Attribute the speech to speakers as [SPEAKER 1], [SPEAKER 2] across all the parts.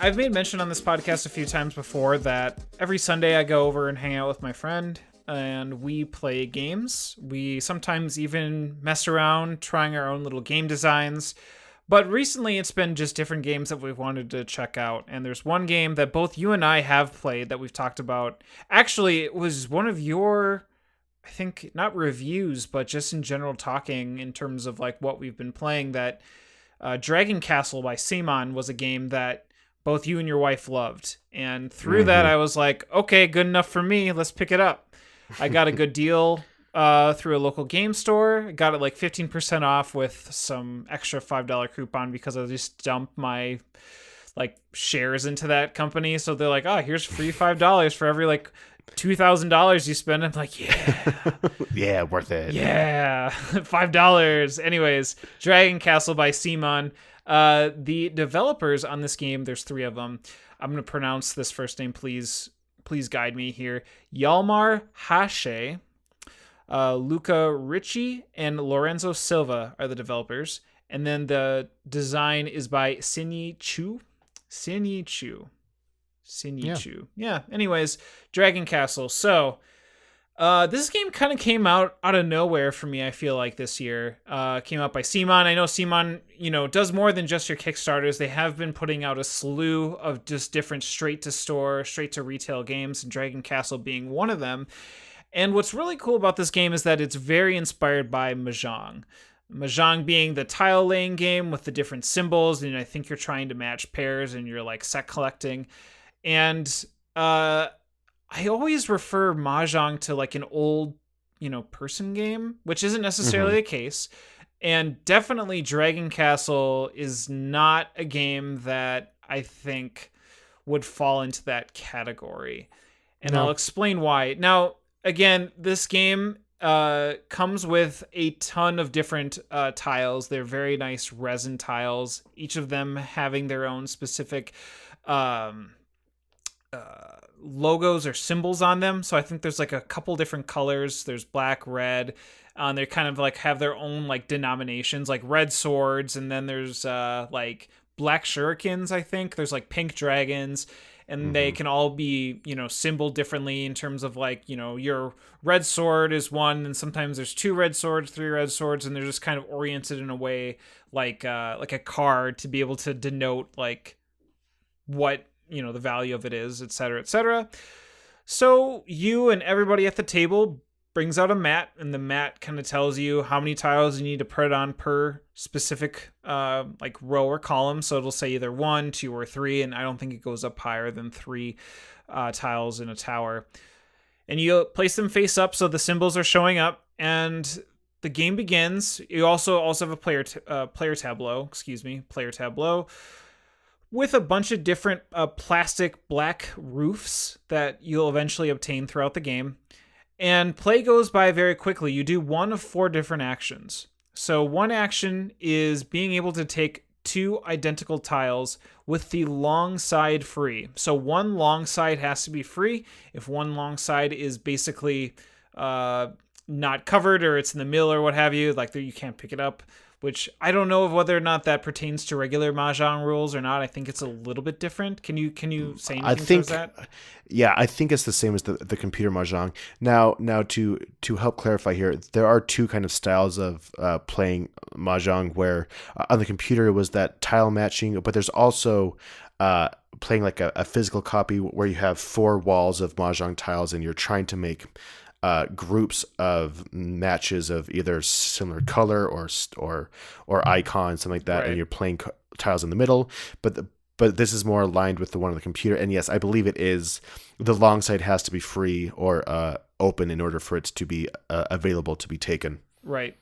[SPEAKER 1] I've made mention on this podcast a few times before that every Sunday I go over and hang out with my friend and we play games. We sometimes even mess around trying our own little game designs. But recently it's been just different games that we've wanted to check out. And there's one game that both you and I have played that we've talked about. Actually, it was one of your, I think, not reviews, but just in general talking in terms of like what we've been playing, that Dragon Castle by CMON was a game that both you and your wife loved. And through that, I was like, okay, good enough for me. Let's pick it up. I got a good deal through a local game store. Got it like 15% off with some extra $5 coupon because I just dumped my like shares into that company. So they're like, oh, here's free $5 for every like $2,000 you spend. I'm like, yeah.
[SPEAKER 2] Yeah, worth it.
[SPEAKER 1] Yeah, $5. Anyways, Dragon Castle by CMON. The developers on this game, there's three of them. I'm going to pronounce this first name, please guide me here. Yalmar Hashe, Luca Ricci, and Lorenzo Silva are the developers. And then the design is by Sinyi Chu. Yeah. Anyways, Dragon Castle. So, this game kind of came out of nowhere for me, I feel like, this year. Came out by CMON. I know CMON, does more than just your Kickstarters. They have been putting out a slew of just different straight-to-store, straight-to-retail games, and Dragon Castle being one of them. And what's really cool about this game is that it's very inspired by Mahjong. Mahjong being the tile-laying game with the different symbols, and I think you're trying to match pairs, and you're, like, set collecting. And, I always refer Mahjong to like an old, person game, which isn't necessarily the case. And definitely Dragon Castle is not a game that I think would fall into that category. And I'll explain why. Now, again, this game comes with a ton of different tiles. They're very nice resin tiles, each of them having their own specific logos or symbols on them. So I think there's like a couple different colors. There's black, red. They kind of like have their own like denominations, like red swords. And then there's like black shurikens, I think. There's like pink dragons. And they can all be, symboled differently in terms of like, your red sword is one, and sometimes there's two red swords, three red swords, and they're just kind of oriented in a way like a card to be able to denote like what the value of it is, etc., etc. So you and everybody at the table brings out a mat, and the mat kind of tells you how many tiles you need to put on per specific like row or column. So it'll say either 1, 2, or 3, and I don't think it goes up higher than 3 tiles in a tower. And you place them face up so the symbols are showing up, and the game begins. You also have a player tableau, with a bunch of different plastic black roofs that you'll eventually obtain throughout the game. And play goes by very quickly. You do one of 4 different actions. So one action is being able to take 2 identical tiles with the long side free. So one long side has to be free. If one long side is basically not covered, or it's in the middle or what have you, like you can't pick it up. Which I don't know of whether or not that pertains to regular Mahjong rules or not. I think it's a little bit different. Can you say anything towards that?
[SPEAKER 2] Yeah, I think it's the same as the computer Mahjong. Now to help clarify here, there are 2 kind of styles of playing Mahjong, where on the computer it was that tile matching, but there's also playing like a physical copy where you have 4 walls of Mahjong tiles and you're trying to make groups of matches of either similar color or icon, something like that, right. And you're playing tiles in the middle. But this is more aligned with the one on the computer. And yes, I believe it is. The long side has to be free or open in order for it to be available to be taken.
[SPEAKER 1] Right.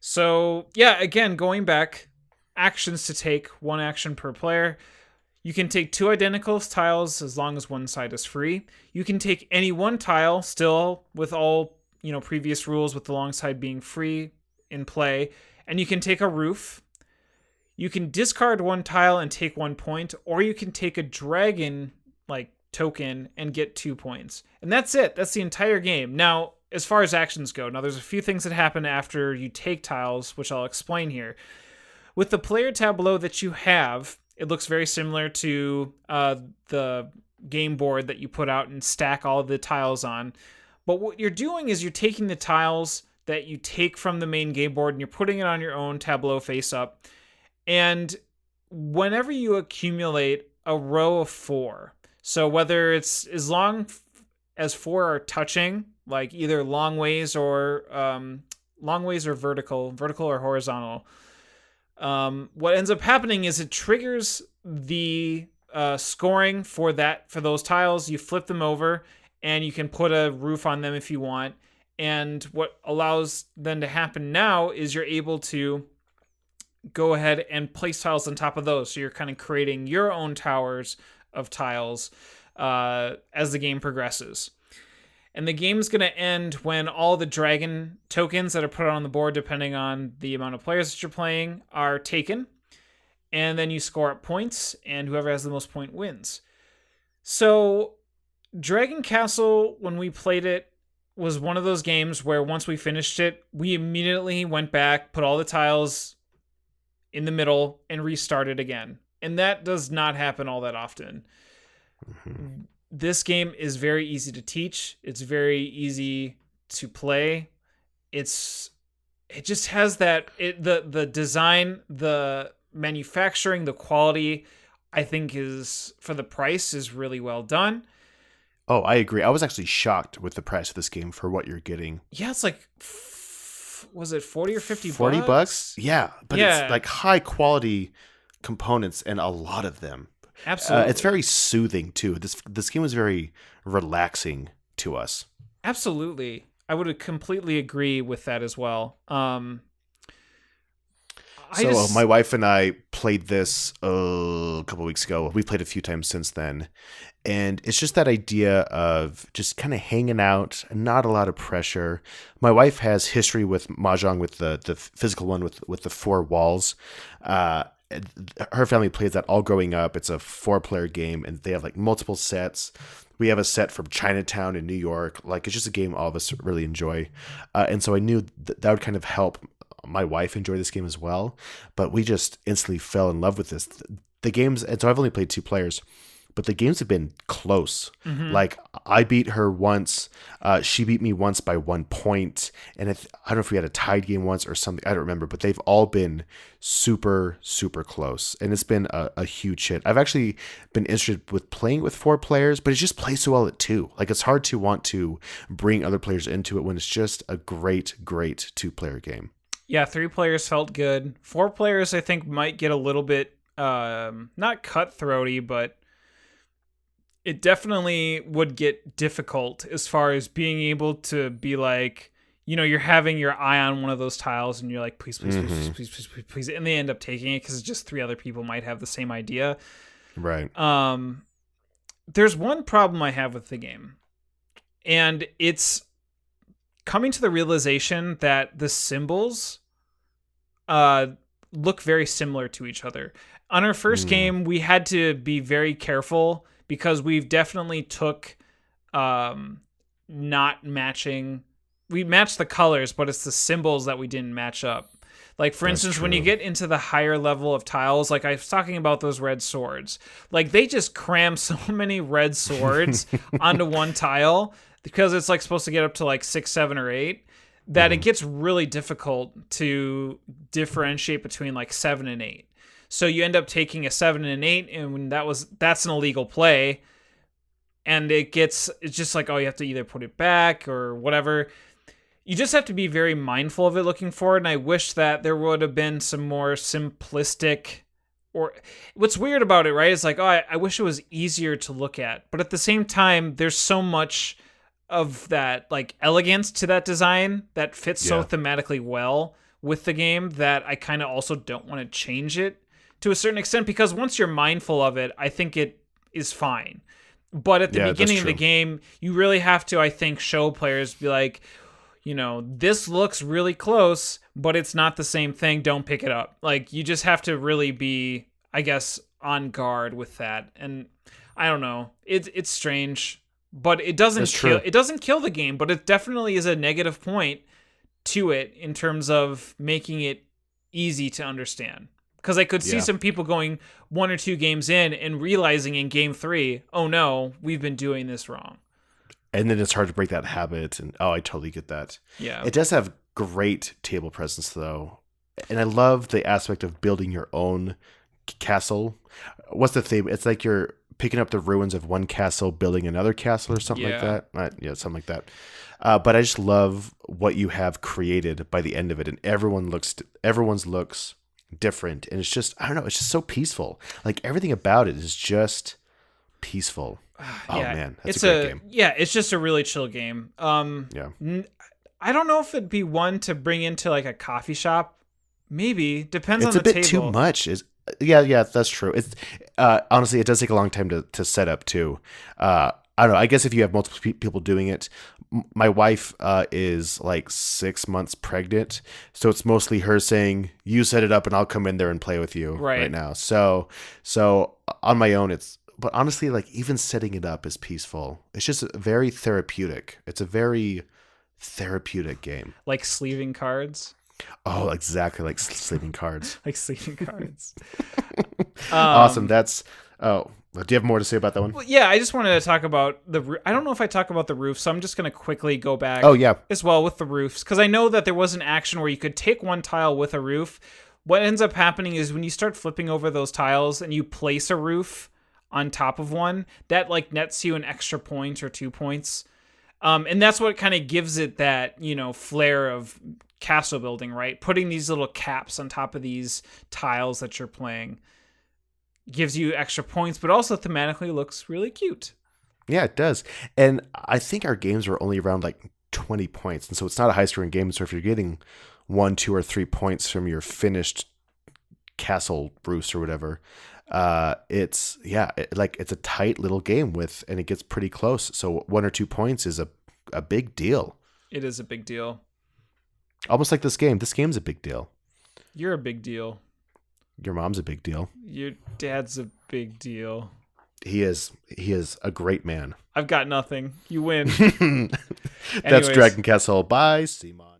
[SPEAKER 1] So yeah, again, going back, actions to take, 1 action per player. You can take 2 identical tiles as long as one side is free. You can take any one tile, still with all previous rules, with the long side being free in play. And you can take a roof. You can discard 1 tile and take 1 point, or you can take a dragon like token and get 2 points. And that's it. That's the entire game. Now, as far as actions go, there's a few things that happen after you take tiles, which I'll explain here. With the player tableau that you have, It looks very similar to the game board that you put out and stack all the tiles on. But what you're doing is you're taking the tiles that you take from the main game board and you're putting it on your own tableau face up. And whenever you accumulate a row of 4, so whether it's as long as 4 are touching, like either long ways or vertical or horizontal, what ends up happening is it triggers the scoring for those tiles. You flip them over, and you can put a roof on them if you want. And what allows then to happen now is you're able to go ahead and place tiles on top of those. So you're kind of creating your own towers of tiles as the game progresses. And the game's going to end when all the dragon tokens that are put on the board, depending on the amount of players that you're playing, are taken. And then you score up points, and whoever has the most point wins. So Dragon Castle, when we played it, was one of those games where once we finished it, we immediately went back, put all the tiles in the middle, and restarted again. And that does not happen all that often. Mm-hmm. This game is very easy to teach. It's very easy to play. It just has the design, the manufacturing, the quality, I think is, for the price, is really well done.
[SPEAKER 2] Oh, I agree. I was actually shocked with the price of this game for what you're getting.
[SPEAKER 1] Yeah, it's like, was it 40 or 50
[SPEAKER 2] $40 bucks? Yeah, but it's like high quality components and a lot of them.
[SPEAKER 1] Absolutely.
[SPEAKER 2] It's very soothing too. This game was very relaxing to us.
[SPEAKER 1] Absolutely. I would completely agree with that as well.
[SPEAKER 2] My wife and I played this a couple weeks ago. We played a few times since then. And it's just that idea of just kind of hanging out, not a lot of pressure. My wife has history with Mahjong, with the physical one with the 4 walls. Her family plays that all growing up. It's a 4-player game, and they have like multiple sets. We have a set from Chinatown in New York. Like, it's just a game all of us really enjoy. And so I knew that would kind of help my wife enjoy this game as well. But we just instantly fell in love with this. The games, and so I've only played 2 players, but the games have been close. Mm-hmm. Like, I beat her once. She beat me once by 1 point. And I don't know if we had a tied game once or something. I don't remember. But they've all been super, super close. And it's been a huge hit. I've actually been interested with playing with 4 players, but it just plays so well at 2. Like, it's hard to want to bring other players into it when it's just a great, great 2-player game.
[SPEAKER 1] Yeah, 3 players felt good. 4 players, I think, might get a little bit, not cutthroaty, but it definitely would get difficult as far as being able to be like, you're having your eye on one of those tiles and you're like, please, please, please, please, please, please, please. And they end up taking it because just 3 other people might have the same idea.
[SPEAKER 2] Right.
[SPEAKER 1] There's one problem I have with the game, and it's coming to the realization that the symbols look very similar to each other. On our first game, we had to be very careful because we've definitely took not matching. We matched the colors, but it's the symbols that we didn't match up. Like, for instance, when you get into the higher level of tiles, like I was talking about those red swords, like they just cram so many red swords onto one tile because it's like supposed to get up to like 6, 7, or 8, that it gets really difficult to differentiate between like 7 and 8. So you end up taking a 7 and an 8, and that's an illegal play. And it's just like, oh, you have to either put it back or whatever. You just have to be very mindful of it looking forward. And I wish that there would have been some more simplistic, or what's weird about it, right? Is like, oh, I wish it was easier to look at. But at the same time, there's so much of that like elegance to that design that fits so thematically well with the game that I kind of also don't want to change it to a certain extent, because once you're mindful of it, I think it is fine. But at the beginning of the game, you really have to, I think, show players, be like, this looks really close, but it's not the same thing. Don't pick it up. Like, you just have to really be, I guess, on guard with that. And I don't know. It's strange, but it doesn't kill the game, but it definitely is a negative point to it in terms of making it easy to understand. Because I could see
[SPEAKER 2] Yeah.
[SPEAKER 1] some people going 1 or 2 games in and realizing in game 3, oh no, we've been doing this wrong.
[SPEAKER 2] And then it's hard to break that habit. And I totally get that.
[SPEAKER 1] Yeah.
[SPEAKER 2] It does have great table presence, though. And I love the aspect of building your own castle. What's the theme? It's like you're picking up the ruins of one castle, building another castle or something like that. Yeah, something like that. But I just love what you have created by the end of it. And everyone's looks different. And it's just, I don't know, it's just so peaceful. Like everything about it is just peaceful. Oh man, that's a great game.
[SPEAKER 1] Yeah, it's just a really chill game.
[SPEAKER 2] Yeah.
[SPEAKER 1] I don't know if it'd be one to bring into like a coffee shop. Maybe depends
[SPEAKER 2] It's
[SPEAKER 1] on the
[SPEAKER 2] a bit
[SPEAKER 1] table.
[SPEAKER 2] too much. Yeah, that's true. It's honestly, it does take a long time to set up too. I don't know. I guess if you have multiple people doing it, my wife is like 6 months pregnant, so it's mostly her saying, "You set it up, and I'll come in there and play with you right now." So on my own, but honestly, like even setting it up is peaceful. It's just very therapeutic. It's a very therapeutic game.
[SPEAKER 1] Like sleeving cards.
[SPEAKER 2] Oh, exactly, like sleeping cards.
[SPEAKER 1] Like sleeving cards.
[SPEAKER 2] Awesome. That's do you have more to say about that one?
[SPEAKER 1] Well, yeah, I just wanted to talk about I don't know if I talk about the roof, so I'm just going to quickly go back.
[SPEAKER 2] Oh yeah.
[SPEAKER 1] As well with the roofs, because I know that there was an action where you could take one tile with a roof. What ends up happening is when you start flipping over those tiles and you place a roof on top of one, that like nets you an extra point or 2 points. And that's what kind of gives it that, flair of castle building, right? Putting these little caps on top of these tiles that you're playing gives you extra points, but also thematically looks really cute.
[SPEAKER 2] Yeah, it does. And I think our games were only around like 20 points. And so it's not a high scoring game. So if you're getting 1, 2, or 3 points from your finished castle roofs or whatever, it's a tight little game and it gets pretty close. So 1 or 2 points is a big deal.
[SPEAKER 1] It is a big deal.
[SPEAKER 2] Almost like this game. This game's a big deal.
[SPEAKER 1] You're a big deal.
[SPEAKER 2] Your mom's a big deal.
[SPEAKER 1] Your dad's a big deal.
[SPEAKER 2] He is a great man.
[SPEAKER 1] I've got nothing. You win.
[SPEAKER 2] That's Dragon Castle by CMON.